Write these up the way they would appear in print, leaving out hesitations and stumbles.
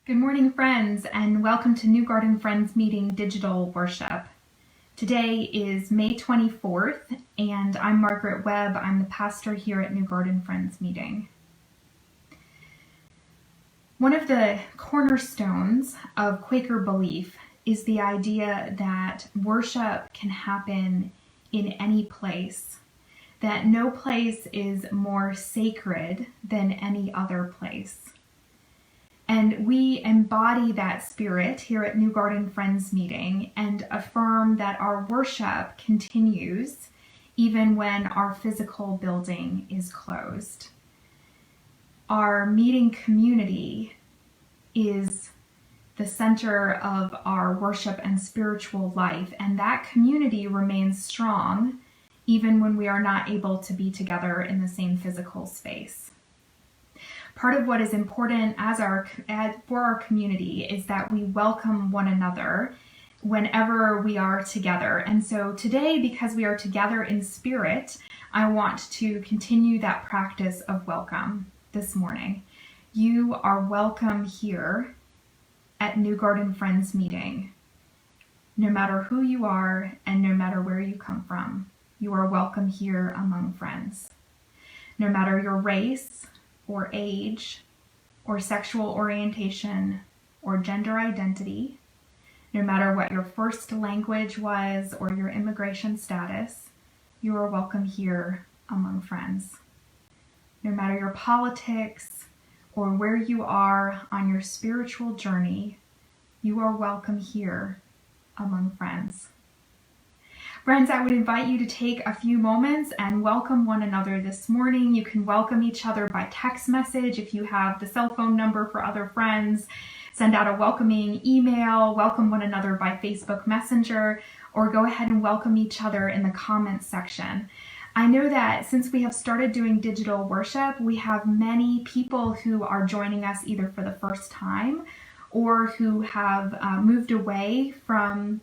Good morning, friends, and welcome to New Garden Friends Meeting Digital Worship. Today is May 24th, and I'm Margaret Webb. I'm the pastor here at New Garden Friends Meeting. One of the cornerstones of Quaker belief is the idea that worship can happen in any place, that no place is more sacred than any other place. And we embody that spirit here at New Garden Friends Meeting and affirm that our worship continues even when our physical building is closed. Our meeting community is the center of our worship and spiritual life, and that community remains strong even when we are not able to be together in the same physical space. Part of what is important for our community is that we welcome one another whenever we are together. And so today, because we are together in spirit, I want to continue that practice of welcome this morning. You are welcome here at New Garden Friends Meeting. No matter who you are and no matter where you come from, you are welcome here among friends. No matter your race, or age, or sexual orientation, or gender identity, no matter what your first language was or your immigration status, you are welcome here among friends. No matter your politics or where you are on your spiritual journey, you are welcome here among friends. Friends, I would invite you to take a few moments and welcome one another this morning. You can welcome each other by text message if you have the cell phone number for other friends. Send out a welcoming email, welcome one another by Facebook Messenger, or go ahead and welcome each other in the comments section. I know that since we have started doing digital worship, we have many people who are joining us either for the first time or who have moved away from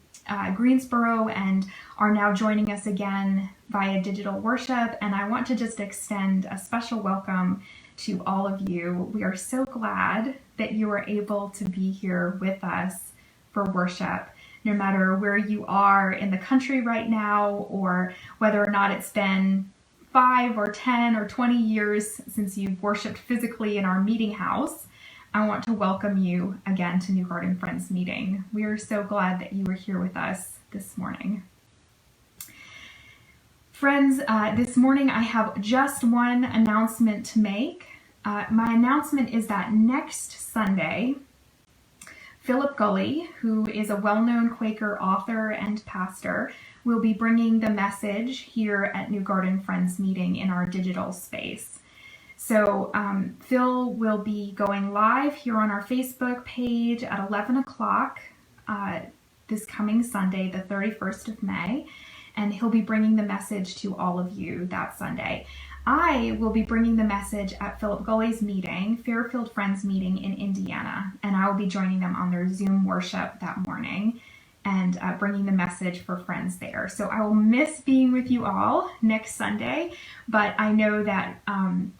Greensboro and are now joining us again via digital worship. And I want to just extend a special welcome to all of you. We are so glad that you are able to be here with us for worship, no matter where you are in the country right now, or whether or not it's been 5 or 10 or 20 years since you've worshiped physically in our meeting house. I want to welcome you again to New Garden Friends Meeting. We are so glad that you are here with us this morning. Friends, this morning I have just one announcement to make. My announcement is that next Sunday, Philip Gulley, who is a well-known Quaker author and pastor, will be bringing the message here at New Garden Friends Meeting in our digital space. So Phil will be going live here on our Facebook page at 11 o'clock this coming Sunday, the 31st of May, and he'll be bringing the message to all of you that Sunday. I will be bringing the message at Philip Gulley's meeting, Fairfield Friends Meeting in Indiana, and I will be joining them on their Zoom worship that morning and bringing the message for friends there. So I will miss being with you all next Sunday, but I know that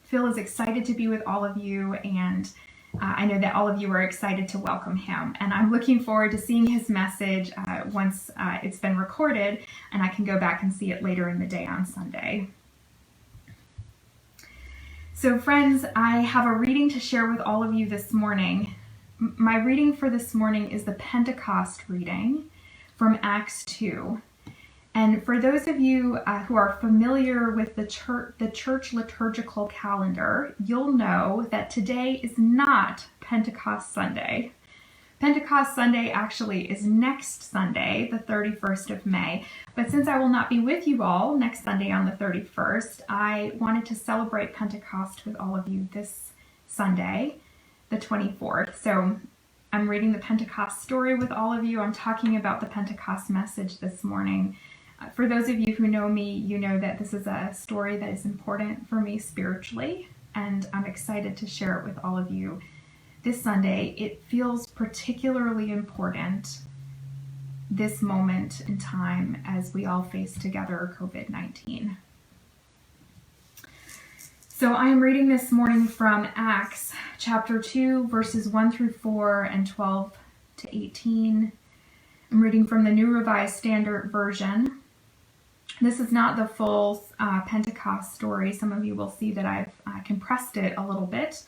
Phil is excited to be with all of you, and I know that all of you are excited to welcome him. And I'm looking forward to seeing his message once it's been recorded, and I can go back and see it later in the day on Sunday. So friends, I have a reading to share with all of you this morning. My reading for this morning is the Pentecost reading from Acts 2. And for those of you who are familiar with the church liturgical calendar, you'll know that today is not Pentecost Sunday. Pentecost Sunday actually is next Sunday, the 31st of May. But since I will not be with you all next Sunday on the 31st, I wanted to celebrate Pentecost with all of you this Sunday, the 24th. So I'm reading the Pentecost story with all of you. I'm talking about the Pentecost message this morning. For those of you who know me, you know that this is a story that is important for me spiritually, and I'm excited to share it with all of you this Sunday. It feels particularly important this moment in time as we all face together COVID-19. So I am reading this morning from Acts chapter 2, verses 1 through 4 and 12 to 18. I'm reading from the New Revised Standard Version. This is not the full Pentecost story. Some of you will see that I've compressed it a little bit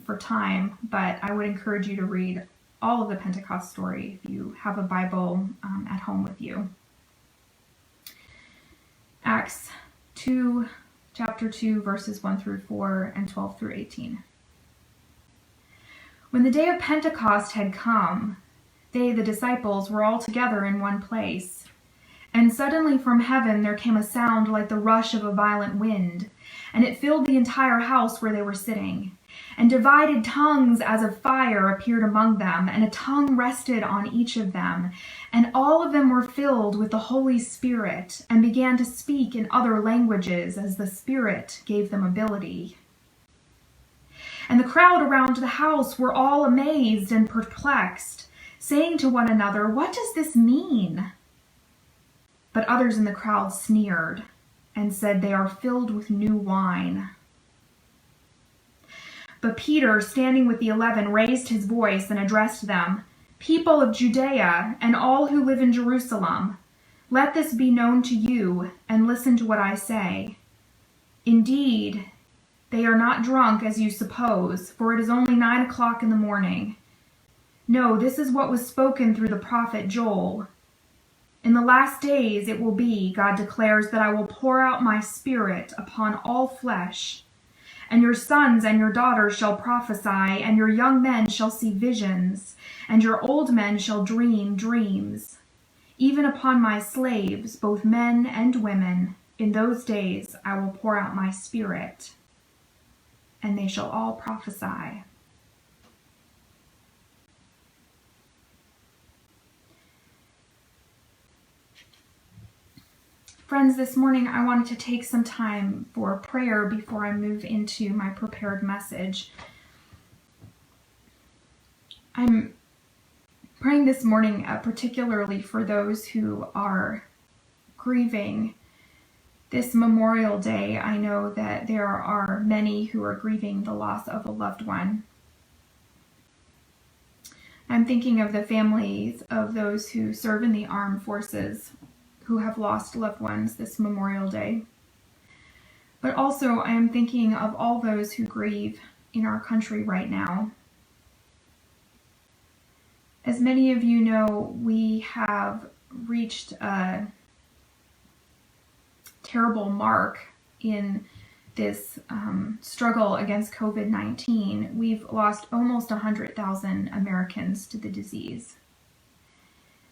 for time, but I would encourage you to read all of the Pentecost story if you have a Bible at home with you. Acts 2, chapter 2, verses 1 through 4 and 12 through 18. When the day of Pentecost had come, they, the disciples, were all together in one place. And suddenly from heaven there came a sound like the rush of a violent wind, and it filled the entire house where they were sitting. And divided tongues as of fire appeared among them, and a tongue rested on each of them. And all of them were filled with the Holy Spirit, and began to speak in other languages as the Spirit gave them ability. And the crowd around the house were all amazed and perplexed, saying to one another, "What does this mean?" But others in the crowd sneered and said, "They are filled with new wine." But Peter, standing with the 11, raised his voice and addressed them, "People of Judea and all who live in Jerusalem, let this be known to you, and listen to what I say. Indeed, they are not drunk as you suppose, for it is only 9 o'clock in the morning. No, this is what was spoken through the prophet Joel. In the last days it will be, God declares, that I will pour out my Spirit upon all flesh. And your sons and your daughters shall prophesy, and your young men shall see visions, and your old men shall dream dreams. Even upon my slaves, both men and women, in those days I will pour out my Spirit, and they shall all prophesy." Friends, this morning I wanted to take some time for prayer before I move into my prepared message. I'm praying this morning particularly for those who are grieving this Memorial Day. I know that there are many who are grieving the loss of a loved one. I'm thinking of the families of those who serve in the armed forces who have lost loved ones this Memorial Day. But also I am thinking of all those who grieve in our country right now. As many of you know, we have reached a terrible mark in this struggle against COVID-19. We've lost almost 100,000 Americans to the disease.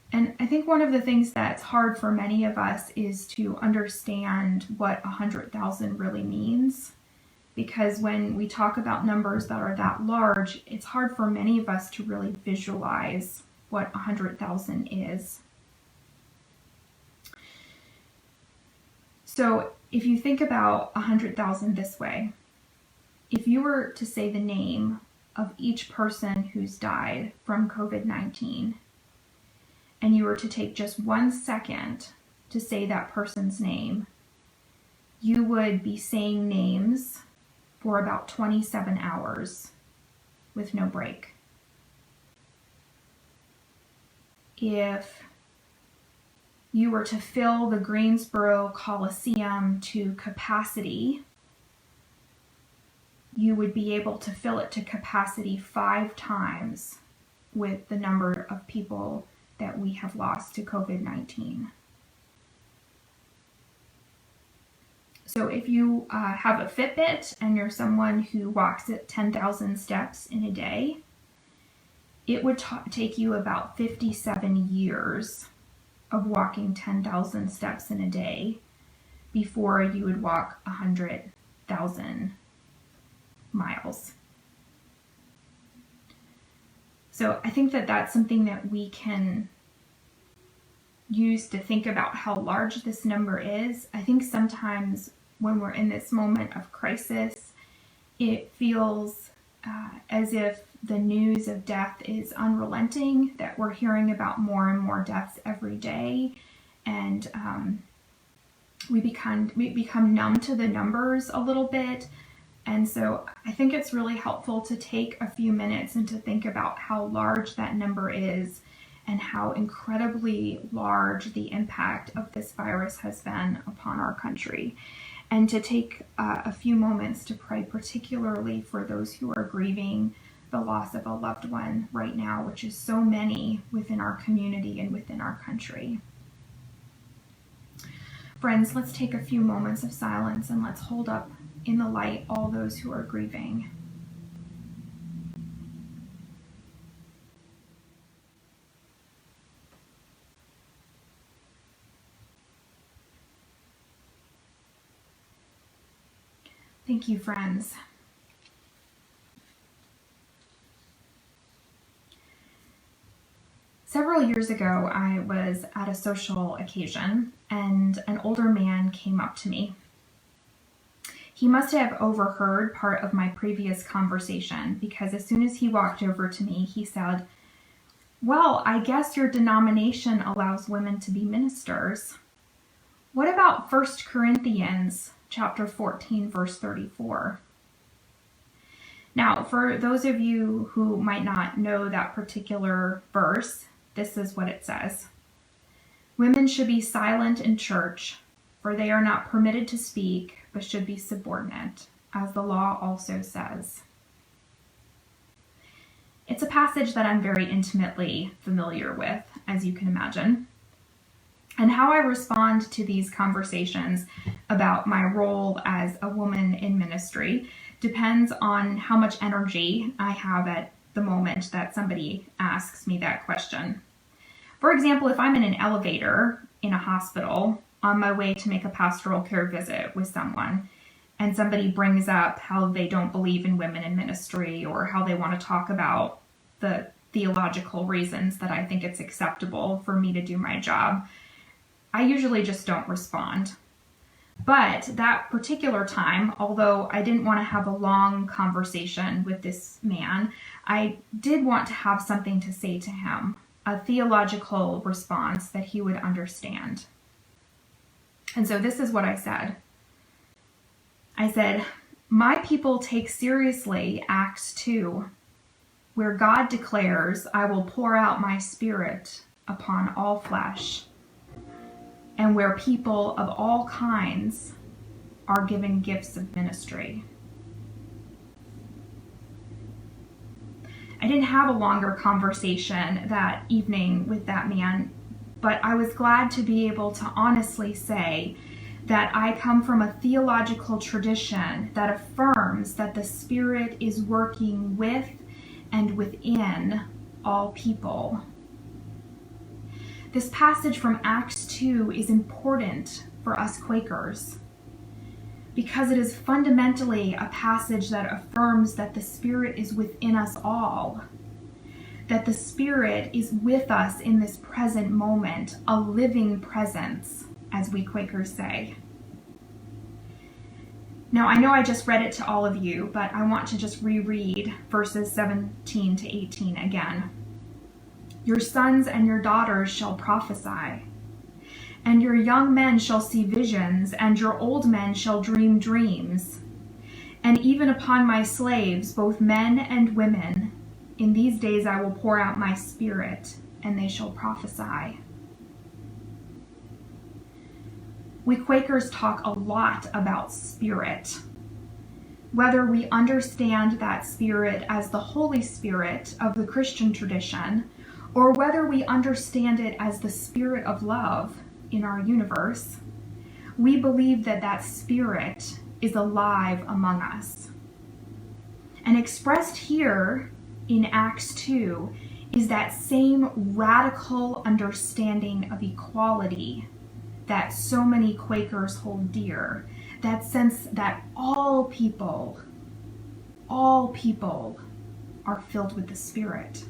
And I think one of the things that's hard for many of us is to understand what 100,000 really means. Because when we talk about numbers that are that large, it's hard for many of us to really visualize what 100,000 is. So if you think about 100,000 this way, if you were to say the name of each person who's died from COVID-19, and you were to take just 1 second to say that person's name, you would be saying names for about 27 hours with no break. If you were to fill the Greensboro Coliseum to capacity, you would be able to fill it to capacity 5 times with the number of people that we have lost to COVID-19. So if you have a Fitbit and you're someone who walks at 10,000 steps in a day, it would take you about 57 years of walking 10,000 steps in a day before you would walk 100,000 miles. So I think that that's something that we can use to think about how large this number is. I think sometimes when we're in this moment of crisis, it feels as if the news of death is unrelenting, that we're hearing about more and more deaths every day. And we become numb to the numbers a little bit. And so I think it's really helpful to take a few minutes and to think about how large that number is and how incredibly large the impact of this virus has been upon our country. And to take a few moments to pray particularly for those who are grieving the loss of a loved one right now, which is so many within our community and within our country. Friends, let's take a few moments of silence and let's hold up in the light all those who are grieving. Thank you, friends. Several years ago, I was at a social occasion and an older man came up to me. He must have overheard part of my previous conversation because as soon as he walked over to me, he said, "Well, I guess your denomination allows women to be ministers. What about 1 Corinthians chapter 14, verse 34? Now, for those of you who might not know that particular verse, this is what it says. Women should be silent in church, for they are not permitted to speak, but should be subordinate, as the law also says. It's a passage that I'm very intimately familiar with, as you can imagine. And how I respond to these conversations about my role as a woman in ministry depends on how much energy I have at the moment that somebody asks me that question. For example, if I'm in an elevator in a hospital on my way to make a pastoral care visit with someone, and somebody brings up how they don't believe in women in ministry or how they want to talk about the theological reasons that I think it's acceptable for me to do my job, I usually just don't respond. But that particular time, although I didn't want to have a long conversation with this man, I did want to have something to say to him, a theological response that he would understand. And so this is what I said. I said, "My people take seriously Acts 2, where God declares, 'I will pour out my spirit upon all flesh,' and where people of all kinds are given gifts of ministry." I didn't have a longer conversation that evening with that man, but I was glad to be able to honestly say that I come from a theological tradition that affirms that the Spirit is working with and within all people. This passage from Acts 2 is important for us Quakers because it is fundamentally a passage that affirms that the Spirit is within us all, that the Spirit is with us in this present moment, a living presence, as we Quakers say. Now, I know I just read it to all of you, but I want to just reread verses 17 to 18 again. "Your sons and your daughters shall prophesy, and your young men shall see visions, and your old men shall dream dreams. And even upon my slaves, both men and women, in these days I will pour out my spirit, and they shall prophesy." We Quakers talk a lot about spirit. Whether we understand that spirit as the Holy Spirit of the Christian tradition, or whether we understand it as the spirit of love in our universe, we believe that that spirit is alive among us. And expressed here in Acts 2 is that same radical understanding of equality that so many Quakers hold dear, that sense that all people are filled with the Spirit.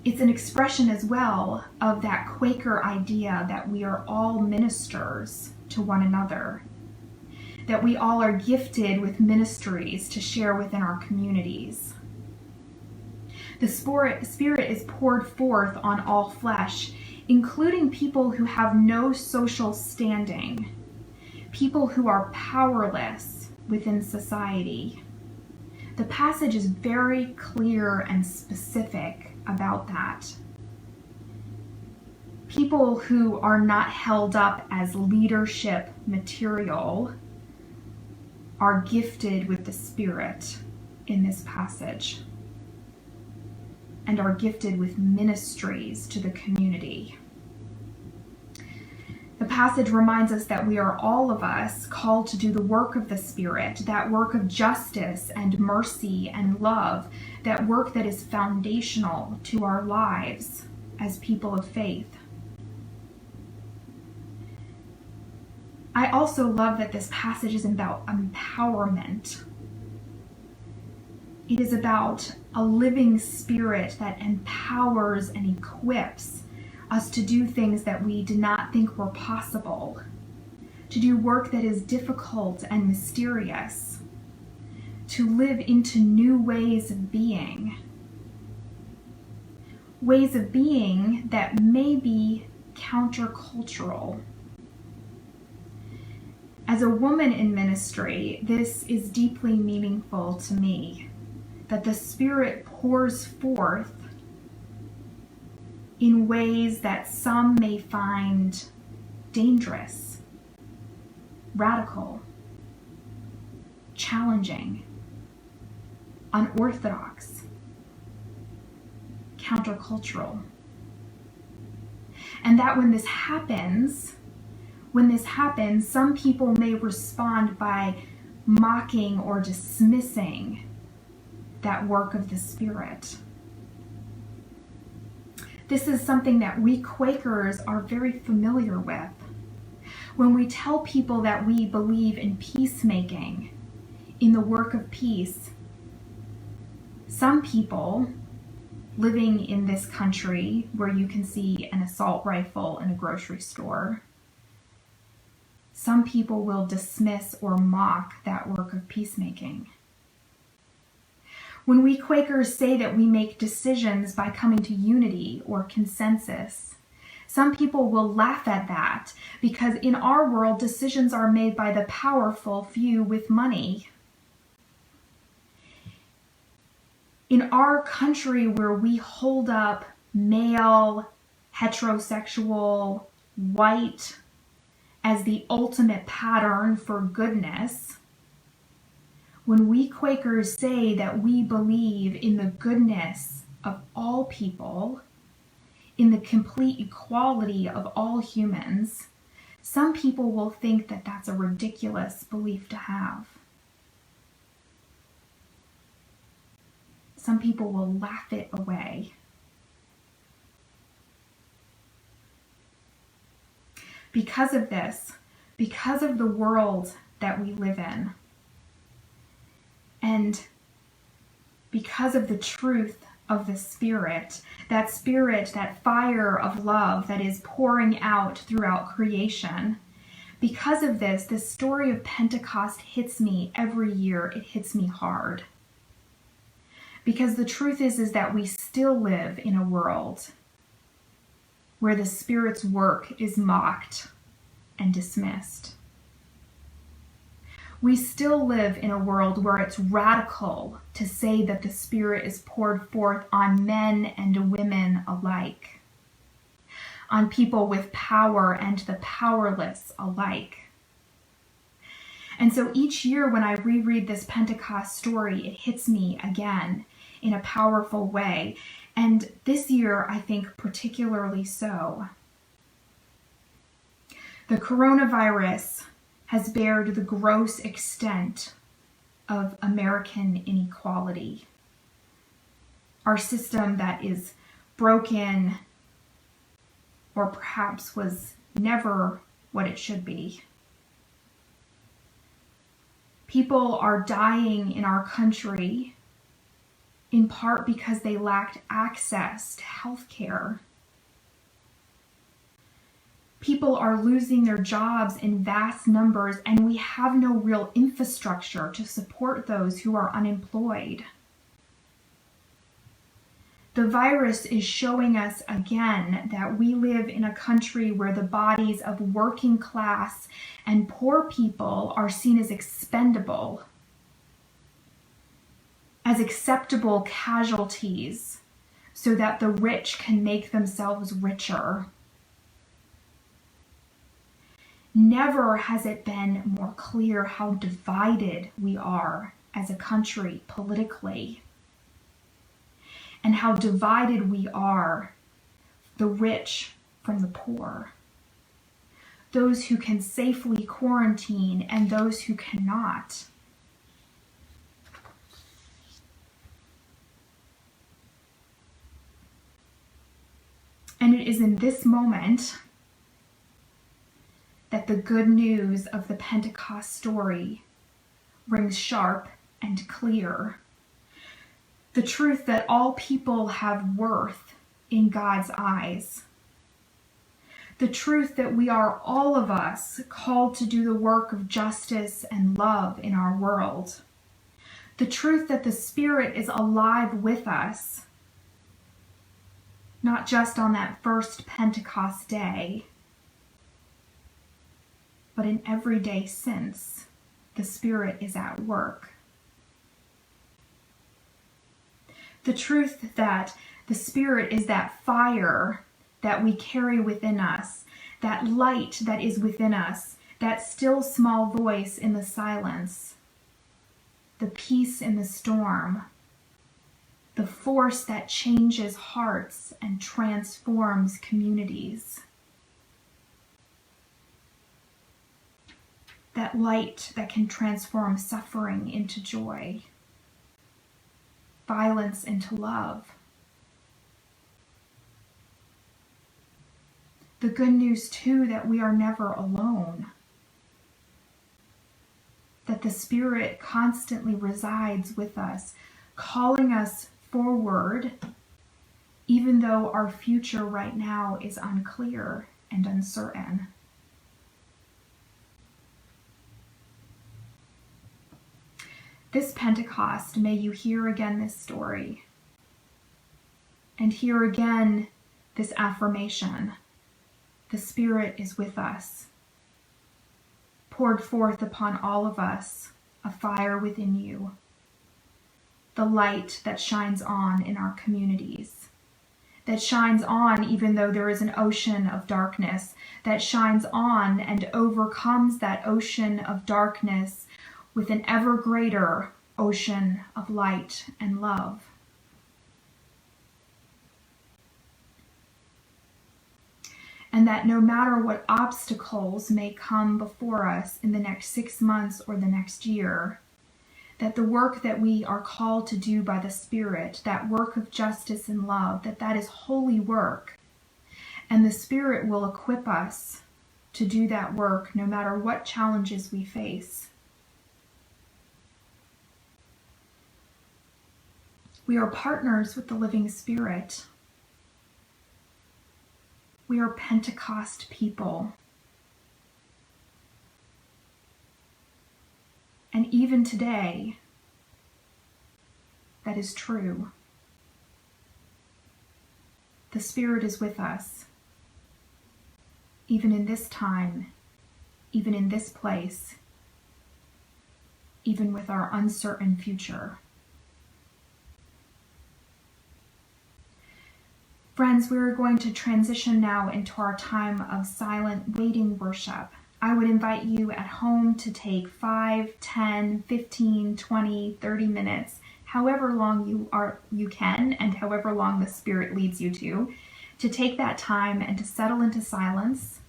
It's an expression as well of that Quaker idea that we are all ministers to one another, that we all are gifted with ministries to share within our communities. The Spirit is poured forth on all flesh including people who have no social standing, people who are powerless within society. The passage is very clear and specific about that. People who are not held up as leadership material are gifted with the Spirit in this passage and are gifted with ministries to the community. The passage reminds us that we are, all of us, called to do the work of the Spirit, that work of justice and mercy and love, that work that is foundational to our lives as people of faith. I also love that this passage is about empowerment. It is about a living Spirit that empowers and equips us to do things that we did not think were possible, to do work that is difficult and mysterious, to live into new ways of being that may be countercultural. As a woman in ministry, this is deeply meaningful to me, that the Spirit pours forth in ways that some may find dangerous, radical, challenging, unorthodox, countercultural. And that when this happens, some people may respond by mocking or dismissing that work of the Spirit. This is something that we Quakers are very familiar with. When we tell people that we believe in peacemaking, in the work of peace, some people living in this country where you can see an assault rifle in a grocery store, some people will dismiss or mock that work of peacemaking. When we Quakers say that we make decisions by coming to unity or consensus, some people will laugh at that because in our world, decisions are made by the powerful few with money. In our country where we hold up male, heterosexual, white as the ultimate pattern for goodness, when we Quakers say that we believe in the goodness of all people, in the complete equality of all humans, some people will think that that's a ridiculous belief to have. Some people will laugh it away. Because of this, because of the world that we live in, and because of the truth of the Spirit, that fire of love that is pouring out throughout creation, because of this, the story of Pentecost hits me every year. It hits me hard. Because the truth is that we still live in a world where the Spirit's work is mocked and dismissed. We still live in a world where it's radical to say that the Spirit is poured forth on men and women alike, on people with power and the powerless alike. And so each year when I reread this Pentecost story, it hits me again in a powerful way. And this year, I think particularly so. The coronavirus has bared the gross extent of American inequality. Our system that is broken, or perhaps was never what it should be. People are dying in our country in part because they lacked access to health care. People are losing their jobs in vast numbers, and we have no real infrastructure to support those who are unemployed. The virus is showing us again that we live in a country where the bodies of working class and poor people are seen as expendable, as acceptable casualties, so that the rich can make themselves richer. Never has it been more clear how divided we are as a country politically, and how divided we are, the rich from the poor, those who can safely quarantine and those who cannot. And it is in this moment that the good news of the Pentecost story rings sharp and clear. The truth that all people have worth in God's eyes. The truth that we are, all of us, called to do the work of justice and love in our world. The truth that the Spirit is alive with us, not just on that first Pentecost day, but in every day since, the Spirit is at work. The truth that the Spirit is that fire that we carry within us, that light that is within us, that still small voice in the silence, the peace in the storm, the force that changes hearts and transforms communities. That light that can transform suffering into joy, violence into love. The good news, too, that we are never alone. That the Spirit constantly resides with us, calling us forward, even though our future right now is unclear and uncertain. This Pentecost, may you hear again this story, and hear again this affirmation. The Spirit is with us, poured forth upon all of us, a fire within you, the light that shines on in our communities, that shines on even though there is an ocean of darkness, that shines on and overcomes that ocean of darkness with an ever greater ocean of light and love. And that no matter what obstacles may come before us in the next 6 months or the next year, that the work that we are called to do by the Spirit, that work of justice and love, that is holy work, and the Spirit will equip us to do that work no matter what challenges we face. We are partners with the living Spirit. We are Pentecost people. And even today, that is true. The Spirit is with us, even in this time, even in this place, even with our uncertain future. Friends, we're going to transition now into our time of silent waiting worship. I would invite you at home to take 5, 10, 15, 20, 30 minutes, however long you can and however long the Spirit leads you to take that time and to settle into silence.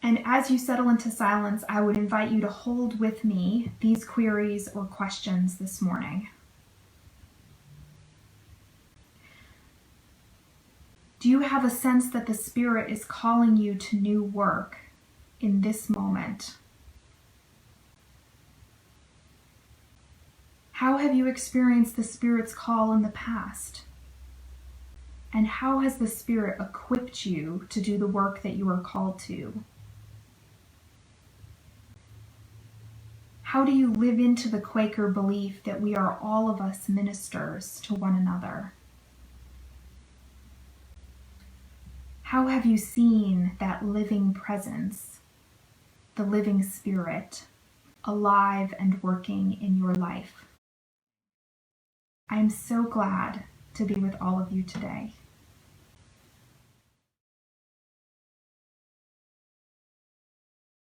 And as you settle into silence, I would invite you to hold with me these queries or questions this morning. Do you have a sense that the Spirit is calling you to new work in this moment? How have you experienced the Spirit's call in the past? And how has the Spirit equipped you to do the work that you are called to? How do you live into the Quaker belief that we are all of us ministers to one another? How have you seen that living presence, the living Spirit, alive and working in your life? I am so glad to be with all of you today.